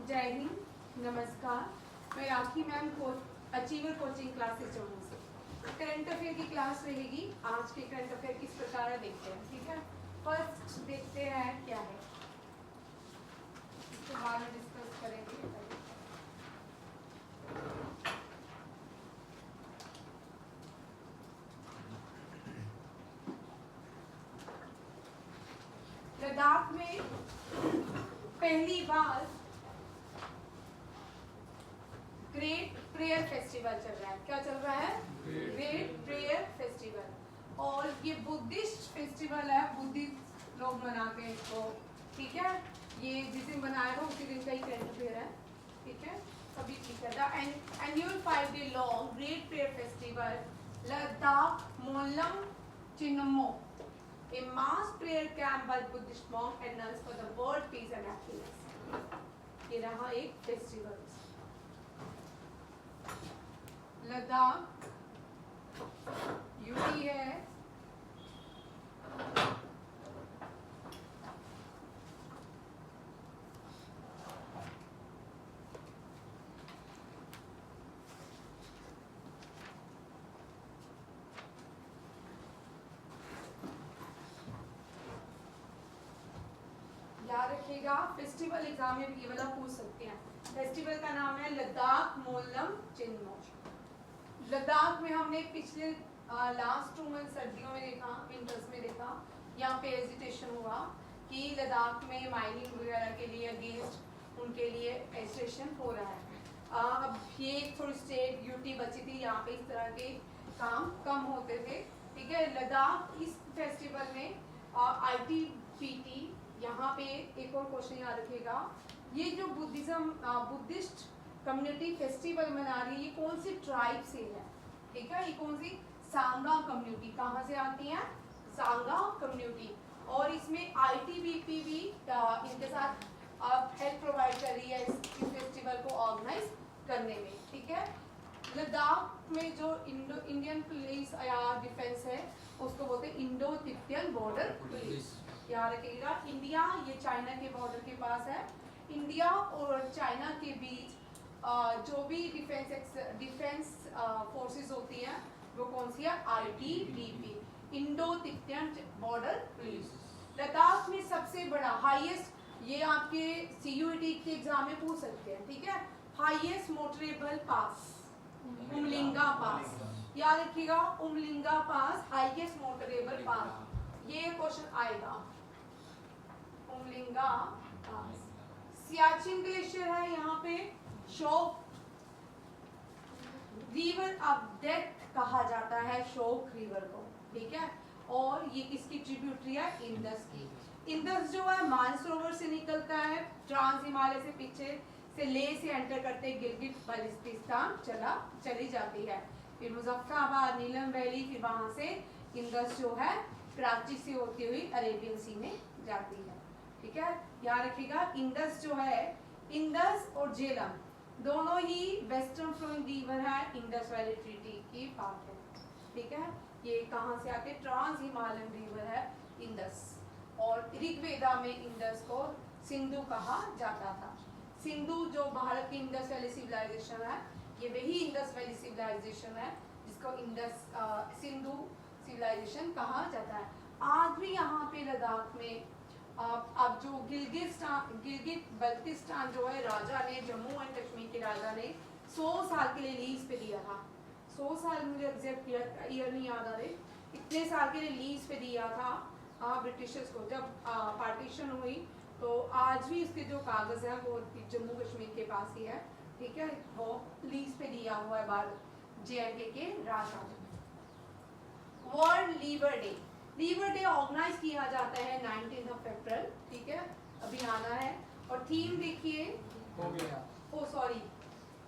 जय हिंद, नमस्कार। मैं Rakhi ma'am Achiever coaching classes Jammu से। करंट अफेयर की क्लास रहेगी। आज के करंट अफेयर किस प्रकार है देखते हैं, ठीक है। फर्स्ट देखते हैं क्या है, इसके बाद में डिस्कस करेंगे। लद्दाख में पहली बार ग्रेट प्रेयर फेस्टिवल चल रहा है। क्या चल रहा है? Great prayer festival. और ये बुद्धिस्ट फेस्टिवल है, बुद्धिस्ट लोग मनाते हैं इसको, ठीक है। ये जिस दिन मनाएगा उसी दिन का ही करंट अफेयर है, ठीक है। सभी ठीक है। The annual 5 day long great prayer festival Ladakh Monlam Chenmo, a mass prayer camp by Buddhist monks and nuns for the world peace and happiness। ये रहा एक फेस्टिवल। लद्दाख यूपी है। याद रखिएगा, फेस्टिवल एग्जाम में भी ये वाला पूछ सकते हैं। फेस्टिवल का नाम है लद्दाख मोलम चिन्मो। लद्दाख में हमने पिछले लास्ट 2 मंथ सर्दियों में देखा, विंटर्स में देखा, यहाँ पे एजिटेशन हुआ कि लद्दाख में माइनिंग वगैरह के लिए अगेंस्ट उनके लिए एजिटेशन हो रहा है। अब ये थोड़ी स्टेट यूटी बची थी, यहाँ पे इस तरह के काम कम होते थे, ठीक है। लद्दाख इस फेस्टिवल में ITPT, यहाँ पे एक और क्वेश्चन याद रखिएगा, ये जो बुद्धिस्ट कम्युनिटी फेस्टिवल मना रही है, ये कौन सी ट्राइब से है, ठीक है। ये कौन सी? सांगा कम्युनिटी। कहाँ से आती है? सांगा कम्युनिटी। और इसमें ITBP भी इनके साथ हेल्प प्रोवाइड कर रही है इस फेस्टिवल को ऑर्गेनाइज करने में, ठीक है। लद्दाख में जो इंडियन पुलिस या डिफेंस है उसको बोलते हैं इंडो तिब्बतियन बॉर्डर पुलिस। याद रखिएगा, इंडिया ये चाइना के बॉर्डर के पास है। इंडिया और चाइना के बीच जो भी डिफेंस फोर्सेस होती हैं वो कौन सी है? ITBP, Indo Tibetan border police. Ladakh में सबसे बड़ा हाईएस्ट, ये आपके CUET के एग्जाम में पूछ सकते हैं, ठीक है। हाईएस्ट मोटरेबल पास उमलिंगा पास। याद रखिएगा, उमलिंगा पास हाईएस्ट मोटरेबल पास, ये क्वेश्चन आएगा। उमलिंगा पास। सियाचिन ग्लेशियर है यहाँ पे। शोक रिवर ऑफ डेथ कहा जाता है शोक रिवर को, ठीक है। और ये किसकी ट्रिब्यूटरी है? इंडस की। इंडस जो है मानसरोवर से निकलता है, ट्रांस हिमालय से पीछे से ले से एंटर करते गिलगित बल्टिस्तान चली जाती है, फिर मुजफ्फराबाद, नीलम वैली, फिर वहां से इंडस जो है कराची से होती हुई अरेबियन सी में जाती है, ठीक है। याद रखिएगा, इंडस जो है, इंडस और झेलम दोनों ही वेस्टर्न फ्लोइंग रिवर है, इंडस वैली ट्रीटी की पार्ट है, ठीक है। ये कहाँ से आके? ट्रांस हिमालयन रिवर है इंडस। और ऋग्वेदा में इंडस को सिंधु कहा जाता था। सिंधु जो भारत की इंडस वैली सिविलाइजेशन है, ये वही इंडस वैली सिविलाइजेशन है जिसको इंडस सिंधु सिविलाइजेशन कहा जाता है। आज भी यहाँ पे लद्दाख में अब जो गिलगित बल्टिस्तान जो है, राजा ने, जम्मू एंड कश्मीर के राजा ने 100 साल के लिए लीज पे दिया था। 100 साल, मुझे एग्जैक्ट ईयर नहीं याद आ रहे, इतने साल के लिए लीज पे दिया था ब्रिटिशर्स को। जब पार्टीशन हुई तो आज भी इसके जो कागज है वो जम्मू कश्मीर के पास ही है, ठीक है। वो लीज पे दिया हुआ है बाद JNK के राजा ने। World liver day, liver day organise किया जाता है 19 अप्रैल, ठीक है। अभी आना है। और थीम देखिए, हो गया। ओ सॉरी,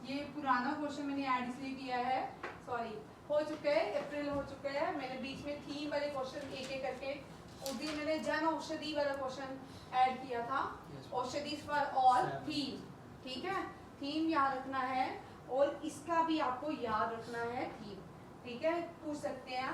ये पुराना क्वेश्चन मैंने ऐड इसलिए किया है, सॉरी, हो चुके हैं, अप्रैल हो चुके हैं। मैंने बीच में थीम वाले क्वेश्चन एक एक करके, उस दिन मैंने जन औषधि वाला क्वेश्चन ऐड किया था, औषधि फॉर ऑल थीम, ठीक है। थीम याद रखना है और इसका भी आपको याद रखना है थीम, ठीक है। पूछ सकते हैं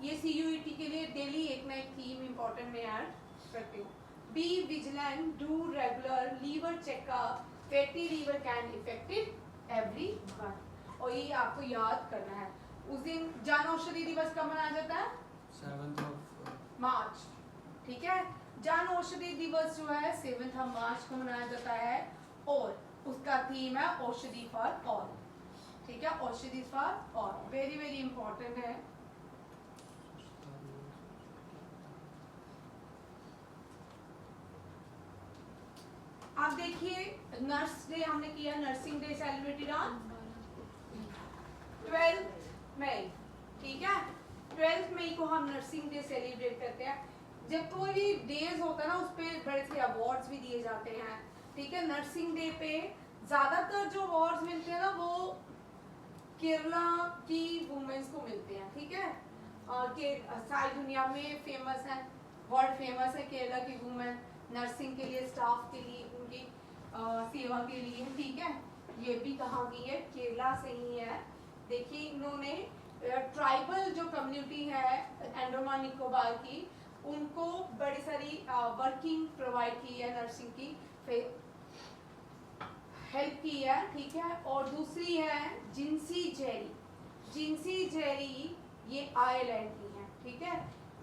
ये CUET के लिए डेली एक ना एक थीम इंपॉर्टेंट में ऐड करती हूँ। Be vigilant, do regular liver checkup, fatty liver can affected everyone, और ये आपको याद करना है। उस दिन जन औषधि दिवस कब मनाया जाता है? 7 मार्च, ठीक है। जन औषधि दिवस जो है 7 मार्च को मनाया जाता है, और उसका थीम है औषधि फॉर ऑल, ठीक है, औषधि for all, very very important है। आप देखिए नर्स डे हमने किया, नर्सिंग डे सेलिब्रेटेड ऑन 12 मई, ठीक है। 12 मई को हम नर्सिंग डे सेलिब्रेट करते हैं। जब कोई भी डेज होता है ना, उस पर बड़े से अवार्ड्स भी दिए जाते हैं, ठीक है। नर्सिंग डे पे ज्यादातर जो अवार्ड्स मिलते हैं ना, वो केरला की वुमेन्स को मिलते हैं, ठीक है। के सारी दुनिया में फेमस है, वर्ल्ड फेमस है केरला की वुमेन, नर्सिंग के लिए, स्टाफ के लिए, उनकी सेवा के लिए, ठीक है। ये भी कहाँ की है? केरला से ही है। देखिए इन्होंने ट्राइबल जो कम्युनिटी है अंडमान निकोबार की, उनको बड़ी सारी वर्किंग प्रोवाइड की है, नर्सिंग की हेल्प की है, ठीक है। और दूसरी है जिंसी जेरी, जिंसी जेरी ये आयरलैंड की है, ठीक है।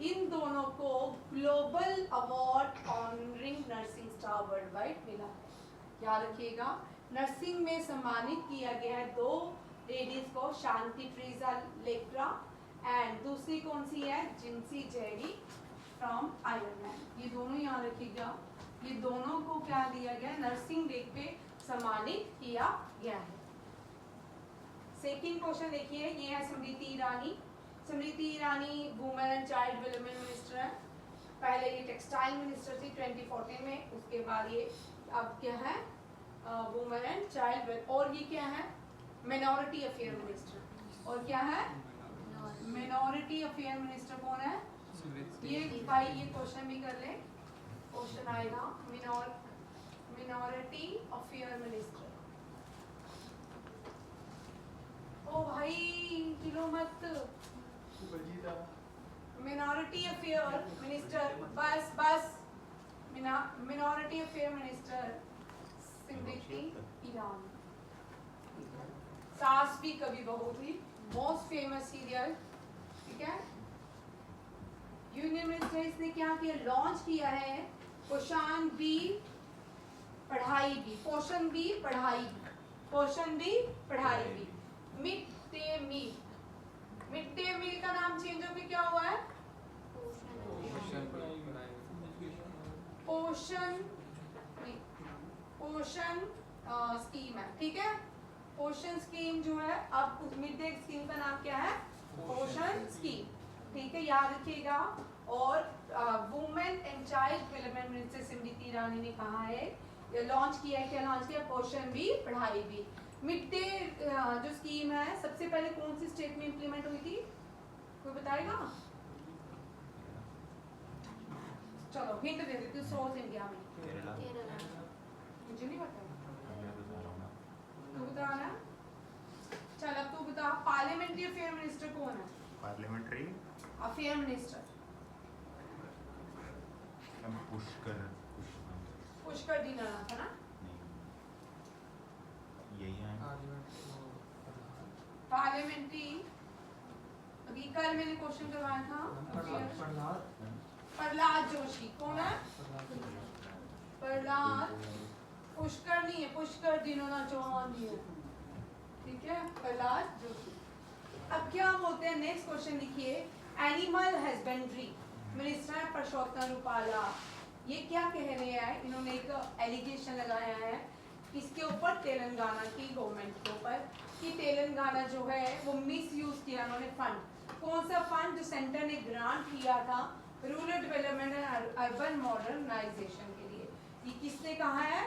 इन दोनों को global award honouring nursing star world wide मिला है, याद रखिएगा। नर्सिंग में सम्मानित किया गया है 2 लेडीज को, शांति ट्रीजा लेक्रा एंड दूसरी कौन सी है? जिंसी जेरी फ्रॉम आयरलैंड। ये दोनों याद रखिएगा, ये दोनों को क्या दिया गया? नर्सिंग डे पे सम्मानित किया गया है। सेकंड क्वेश्चन देखिए, ये है Smriti Irani. Smriti Irani women and child development minister है। पहले ये टेक्सटाइल मिनिस्टर थी 2014 में, उसके बाद ये अब क्या है? वुमेन एंड चाइल्ड, और ये क्या है? Minority affair minister. और क्या है? मिनॉरिटी अफेयर मिनिस्टर कौन है? ये भाई ये क्वेश्चन भी कर ले, क्वेश्चन आएगा, मिनॉरिटी अफेयर मिनिस्टर। ओ भाई किलो मत, मिनॉरिटी अफेयर मिनिस्टर, बस बस, मिनॉरिटी अफेयर मिनिस्टर स्मृति ईरानी। सास भी कभी बहू थी, मोस्ट फेमस सीरियल, ठीक है। यूनियन मिनिस्टर इसने क्या किया? लॉन्च किया है पोषण भी पढ़ाई भी, पोषण भी पढ़ाई भी, पोषण भी पढ़ाई भी, mid day meal. Mid day meal का नाम चेंज होकर क्या हुआ है? पोषण, पोषण स्कीम है, ठीक है। पोषण स्कीम जो है, अब उस मिड डे स्कीम का नाम क्या है? पोषण स्कीम, ठीक है, याद रखिएगा। और women and child development minister Smriti Irani ने कहा है, लॉन्च किया है, क्या लॉन्च किया? पोषण भी पढ़ाई भी। मिड डे जो स्कीम है, सबसे पहले कौन सी स्टेट में इंप्लीमेंट हुई थी? कोई बताएगा? चलो हिंट दे देती हूँ, साउथ इंडिया में। मुझे नहीं पता, तू बता ना। चल अब तू बता, पार्लियामेंट्री अफेयर मिनिस्टर कौन है? Parliamentary affair minister Pushkar Dinanath था ना? यही है पार्लियामेंट्री, अभी कल मैंने क्वेश्चन करवाया था, प्रहलाद जोशी। कौन है? प्रहलाद, पुष्कर नहीं है, पुष्कर दीनानाथ चौहान जी है, ठीक है, प्रहलाद जोशी। अब क्या बोलते हैं, नेक्स्ट क्वेश्चन लिखिए, animal husbandry minister Parshottam Rupala, ये क्या कह रहे हैं? इन्होंने एक एलिगेशन लगाया है किसके ऊपर? तेलंगाना की गवर्नमेंट के ऊपर, कि तेलंगाना जो है वो मिस यूज किया उन्होंने फंड। कौन सा फंड? जो सेंटर ने ग्रांट किया था rural development and urban modernisation के लिए। ये किसने कहा है?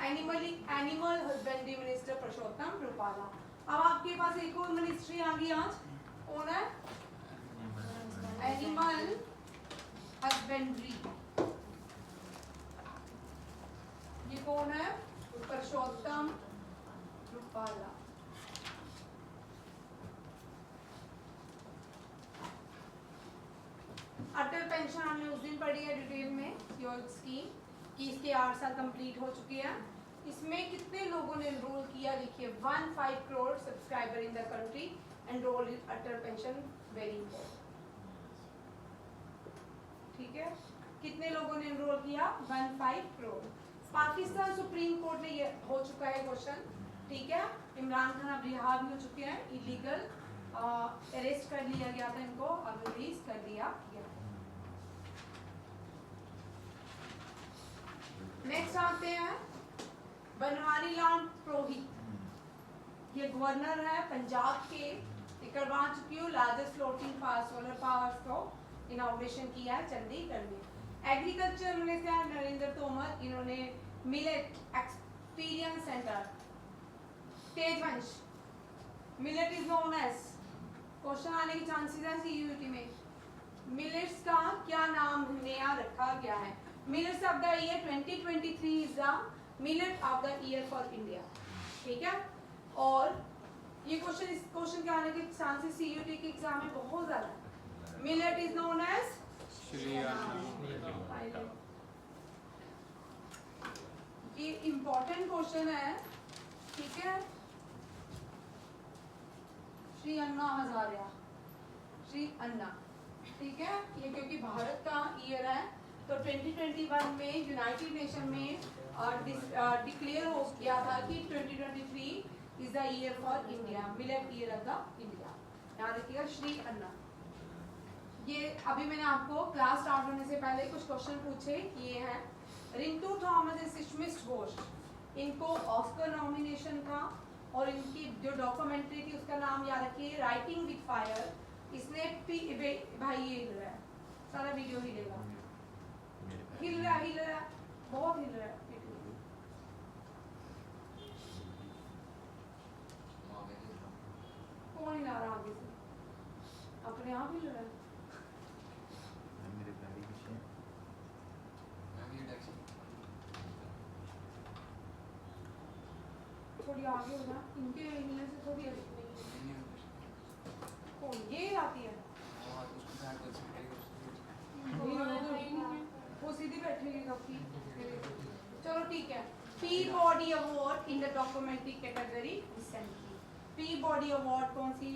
Animal husbandry minister Parshottam Rupala. अब आपके पास एक और मिनिस्ट्री आ गई आज, कौन है? एनिमल हस्बेंड्री, ये कौन है? परषोत्तम रूपाला। अटल पेंशन हमने उस दिन पढ़ी है डिटेल में, योर स्कीम, कि इसके 8 साल कंप्लीट हो चुके हैं। इसमें कितने लोगों ने एनरोल किया? देखिए 15 crore subscriber in the country enrol in Atal pension, very important. ठीक है, कितने लोगों ने एनरोल किया? 15 करोड़। पाकिस्तान सुप्रीम कोर्ट ने ये हो चुका है क्वेश्चन, ठीक है। इमरान खान अब रिहा भी हो चुके हैं, इलीगल अरेस्ट कर लिया गया था इनको, अब रिलीज कर दिया गया। नेक्स्ट आते हैं बनवारी लाल पुरोहित, ये गवर्नर है पंजाब के। ये करवा चुकी हूँ largest floating fast solar powers को इनॉग्रेशन किया है चंडीगढ़ में। एग्रीकल्चर मिनिस्टर है नरेंद्र तोमर, इन्होंने मिलेट एक्सपीरियंस सेंटर तेजवंश, millet is known as, question आने के चांसेस हैं सीयूईटी में। मिलेट्स का क्या नाम नया रखा गया है? Millets of the year 2023 is the millet of the year for India, ठीक है। और ये क्वेश्चन, इस क्वेश्चन के आने के चांसेस सीयूईटी के एग्जाम में बहुत ज्यादा है। Millet is known as Shri Anna. ये इम्पोर्टेंट क्वेश्चन है, ठीक है। श्री अन्ना हजारे, श्री अन्ना, ठीक है। ये क्योंकि भारत का ईयर है तो 2021 में यूनाइटेड नेशन में डिक्लेयर हो गया था कि 2023 is the year for India, millet year of the India. याद रखिएगा श्री अन्ना। ये अभी मैंने आपको क्लास स्टार्ट होने से पहले कुछ क्वेश्चन पूछे, ये हैं। रिंटू थॉमस एंड सिस्मिस्ट घोष, इनको ऑस्कर नॉमिनेशन था और इनकी जो डॉक्यूमेंट्री थी उसका नाम याद रखिए राइटिंग विद फायर। इसने भाई ये हिल रहा है, सारा वीडियो हिलेगा, हिल रहा है, बहुत हिल रहा है। कौन हिला रहा आगे से? अपने आप हिल रहा है। थोड़ी आगे हो जा, इनके हिलने से थोड़ी नहीं है। कौन ये आती है? वो सीधी बैठेगी कभी। चलो ठीक है। Peabody award in the documentary category recently. Peabody award कौन सी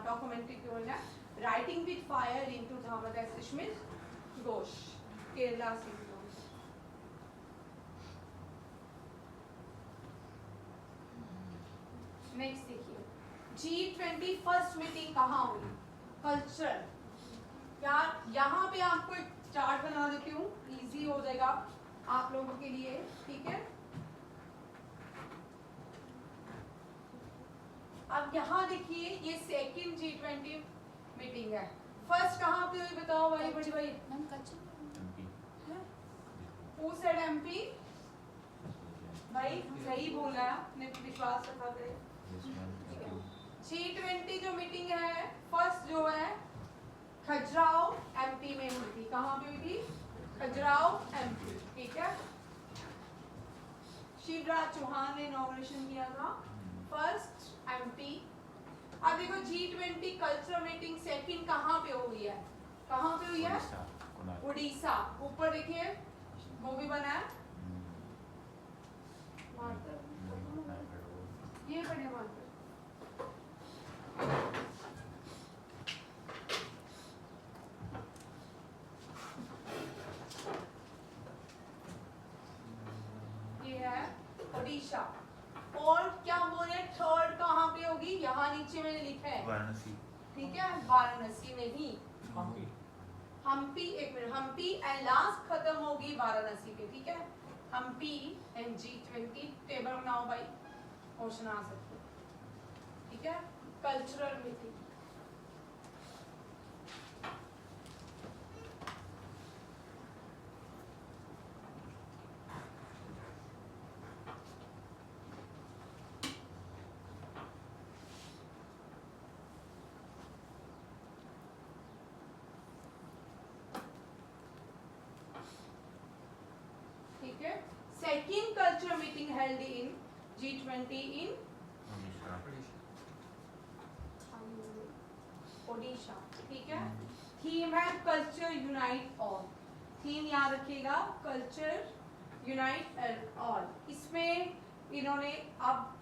डॉक्यूमेंट्री की है? Writing with Fire Rintu Thomas and Sushmit Ghosh, Kerala से। नेक्स्ट देखिए, G20 फर्स्ट मीटिंग कहाँ हुई? कल्चर। यार यहाँ पे आपको एक चार्ट बना देती हूँ, इजी हो जाएगा आप लोगों के लिए, ठीक है। अब यहाँ देखिए, ये सेकंड G20 मीटिंग है। फर्स्ट कहाँ पे हुई बताओ भाई, बड़ी भाई? Who said MP? भाई सही बोला है, आपने विश्वास रखा करे। G20 जो मीटिंग है फर्स्ट जो है खजुराहो एमपी में हुई थी। कहाँ पे हुई थी? खजुराहो एमपी, ठीक है। शिवराज चौहान ने इनॉग्रेशन किया था, फर्स्ट एमपी। अब देखो G20 कल्चरल मीटिंग सेकंड कहाँ पे हुई है? कहाँ पे हुई है? उड़ीसा। ऊपर देखिए वो भी बना है, ये बने मार्कर। ये है ओडिशा। और क्या बोल रहे हैं, थर्ड कहाँ पे होगी? यहाँ नीचे मैंने लिखा है वाराणसी, ठीक है। वाराणसी नहीं, हम्पी। एक मिनट, हम्पी एंड लास्ट खत्म होगी वाराणसी पे, ठीक है। हम्पी एंड G20 टेबल बनाओ भाई, क्वेश्चन आ सकते, ठीक है। कल्चरल मीटिंग, ठीक है। Second cultural meeting held in G20 इन ओडिशा, ठीक है। थीम है कल्चर यूनाइट ऑल। थीम याद रखिएगा, कल्चर यूनाइट ऑल। इसमें इन्होंने अब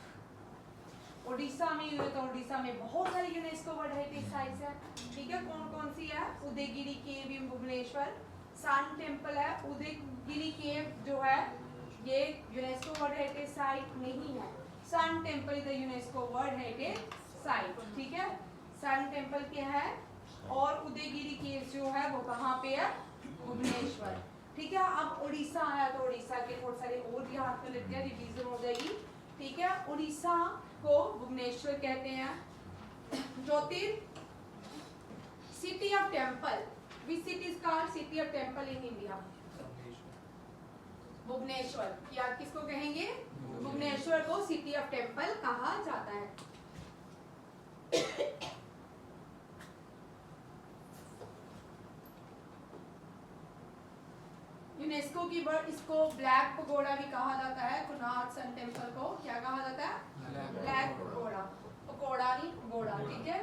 उड़ीसा में हुए तो उड़ीसा में बहुत सारी यूनेस्को वर्ल्ड हेरिटेज साइट्स है, ठीक है। कौन कौन सी है? उदयगिरी केव इन भुवनेश्वर, सन टेम्पल है। उदयगिरी केव जो है ये यूनेस्को वर्ल्ड हेरिटेज साइट नहीं है। Sun temple is UNESCO world heritage site, ठीक है। सन टेम्पल क्या है? और उदयगिरी केव जो है वो कहाँ पे है? भुवनेश्वर, ठीक है। अब उड़ीसा आया तो उड़ीसा के थोड़े सारे और याद कर लेते हैं, रिवीजन हो जाएगी, ठीक है। उड़ीसा को भुवनेश्वर कहते हैं। ज्योतिर city of temple, which city is called city of temple in India? Bhubaneswar. या किसको कहेंगे? भुवनेश्वर को सिटी ऑफ टेम्पल कहा जाता है। यूनेस्को की वर्ड इसको ब्लैक पगोड़ा भी कहा जाता है। कुनार सन टेम्पल को क्या कहा जाता है? ब्लैक पगोड़ा, पकोड़ा नहीं पगोड़ा, ठीक है।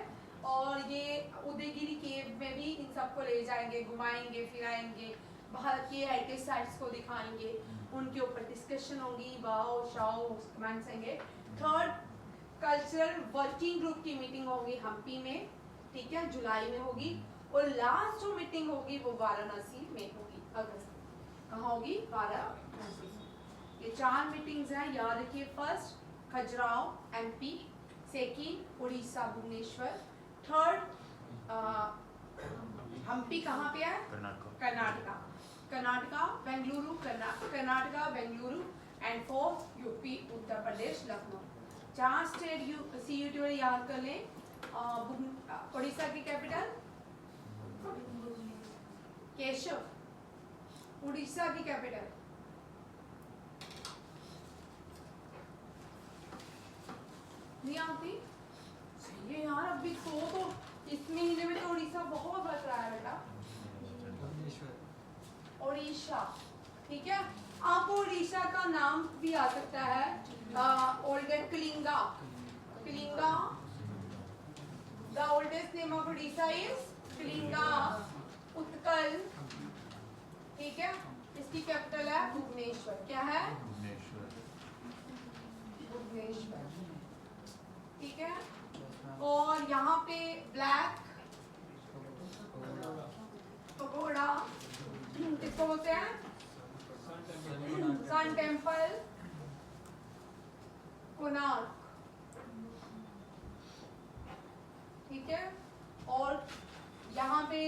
और ये उदयगिरी केव में भी इन सबको ले जाएंगे, घुमाएंगे, फिराएंगे, भारत की हेरिटेज साइट्स को दिखाएंगे, उनके ऊपर डिस्कशन होगी, वाओ शाओ कमेंट्स होंगे। थर्ड, कल्चरल वर्किंग ग्रुप की मीटिंग होगी हम्पी में, ठीक है, जुलाई में होगी। और लास्ट जो मीटिंग होगी वो वाराणसी में होगी, अगस्त। कहाँ होगी? वाराणसी। ये 4 मीटिंग्स हैं, याद रखिए। First Khajuraho MP, second Orissa Bhubaneswar, third Hampi कहाँ पे है? Karnataka, Karnataka Bengaluru, Karnataka Bengaluru, and fourth UP Uttar Pradesh Lucknow. 4 state CUT वाले याद कर लें। उड़ीसा की कैपिटल केशव, उड़ीसा की कैपिटल नहीं आती? सही है यार, अभी तो इस महीने में तो उड़ीसा बहुत बच रहा है बेटा। उड़ीसा, ठीक है। आपको उड़ीसा का नाम भी आ सकता है oldest Kalinga, Kalinga. The oldest name of Orissa is Kalinga, Utkal, ठीक है। इसकी कैपिटल है भुवनेश्वर। क्या है? भुवनेश्वर, ठीक है। और यहाँ पे ब्लैक पगोड़ा किसको बोलते हैं? सन टेम्पल, कोणार्क, ठीक है। और यहाँ पे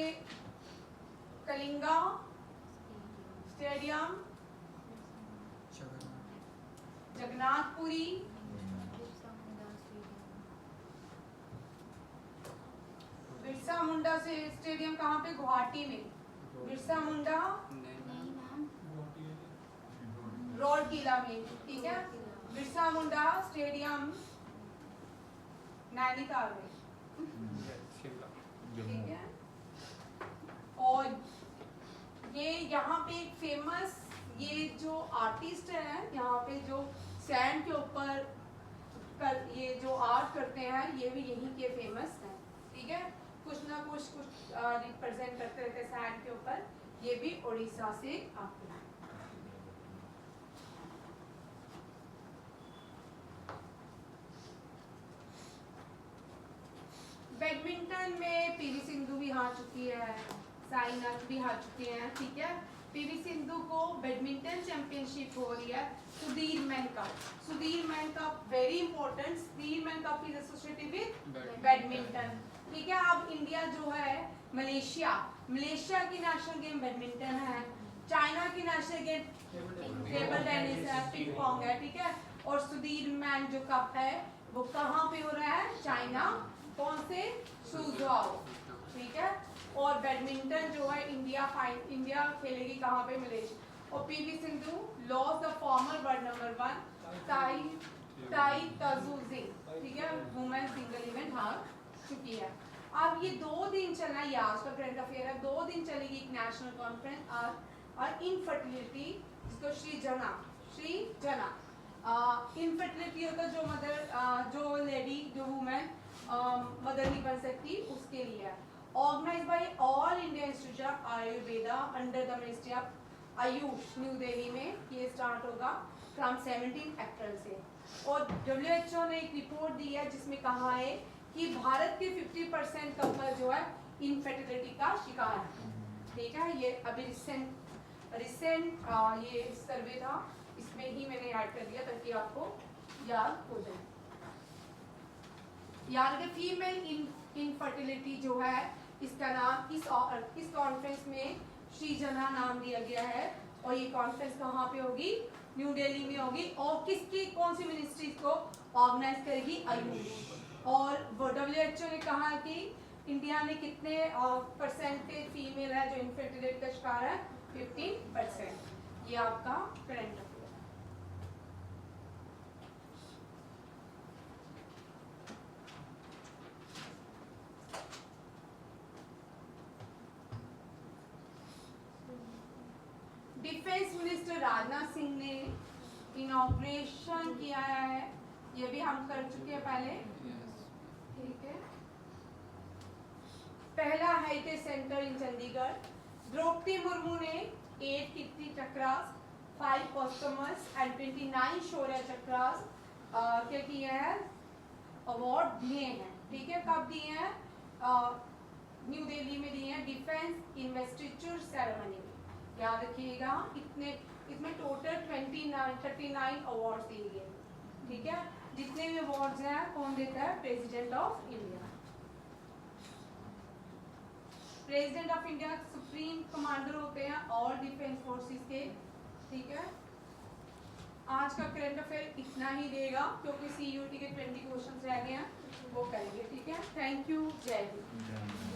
कलिंगा स्टेडियम, जगन्नाथपुरी, बिरसा मुंडा से स्टेडियम कहाँ पे? गुवाहाटी में। बिरसा मुंडा रोड किला में, ठीक है। बिरसा मुंडा स्टेडियम नैनीताल में, ठीक है। और ये यहाँ पे एक फेमस ये जो आर्टिस्ट है यहाँ पे जो सैंड के ऊपर ये जो आर्ट करते हैं ये भी यहीं के फेमस हैं, ठीक है। कुछ ना कुछ रिप्रेजेंट करते रहते हैं सैंड के ऊपर, ये भी उड़ीसा से आते हैं। बैडमिंटन में पीवी सिंधु भी हार चुकी है, साइना भी हार चुके हैं, ठीक है। पीवी सिंधु को बैडमिंटन चैंपियनशिप हो रही है Sudhir man cup. Sudhir man cup very important, Sudhir man cup is associated with badminton, ठीक है। अब इंडिया जो है मलेशिया की नेशनल गेम बैडमिंटन है, चाइना की नेशनल गेम टेबल टेनिस है, पिंग पोंग है, ठीक है। और सुधीर मैन जो कप है वो कहाँ पे हो रहा है? चाइना। कौन से? सुझाओ, ठीक है। और बैडमिंटन जो है इंडिया खेलेगी कहाँ पे? मलेशिया। और PV Sindhu loss the former world number 1 ताई ताजू जिंग, ठीक है, वुमेन सिंगल इवेंट हार चुकी है। अब ये 2 दिन चलना, ये आज का करंट अफेयर है, 2 दिन चलेगी एक नेशनल कॉन्फ्रेंस और इनफर्टिलिटी, जिसको श्री जना इनफर्टिलिटी होता जो मदर जो लेडी जो वुमेन मदर नहीं बन सकती उसके लिए, organised by all India institute of Ayurveda under the ministry of Ayush, new Delhi में ये स्टार्ट होगा। फ्रॉम 17 अप्रैल से। और WHO ने एक रिपोर्ट दी है जिसमें कहा है कि भारत के 50% कपल जो है इनफर्टिलिटी का शिकार है। ठीक है, ये अभी रिसेंट ये सर्वे था, इसमें ही मैंने ऐड कर दिया ताकि आपको याद हो जाए। यार के फीमेल इनफर्टिलिटी जो है इसका नाम इस कॉन्फ्रेंस में श्रीजना नाम दिया गया है। और ये कॉन्फ्रेंस कहाँ पे होगी? न्यू दिल्ली में होगी। और किसकी कौन सी मिनिस्ट्री को ऑर्गेनाइज करेगी? आयुष। और WHO ने कहा कि इंडिया में कितने परसेंटेज फीमेल है जो इनफर्टिलिटी का शिकार है? 15%। ये आपका current affair. Defence minister Rajnath Singh ने इनॉग्रेशन किया है, ये भी हम कर चुके हैं पहले। ठीक है, पहला हेरिटेज सेंटर इन चंडीगढ़। द्रौपदी मुर्मू ने 8 कीर्ति चक्रास, 5 कॉस्टमर्स एंड 29 शौर्य चक्रास क्या किए हैं? अवार्ड दिए हैं। ठीक है, कब दिए हैं? न्यू दिल्ली में दिए हैं डिफेंस इन्वेस्टिचर सेरेमनी में। याद रखिएगा, इसमें टोटल 39 अवार्ड दिए गए। ठीक है, जितने भी अवार्ड्स हैं कौन देता है? President of India. President of India supreme commander होते हैं ऑल डिफेंस फोर्सेस के। ठीक है, आज का करंट अफेयर इतना ही देगा क्योंकि CUT के 20 क्वेश्चन रह गए हैं, वो करेंगे। ठीक है, थैंक यू, जय हिंद।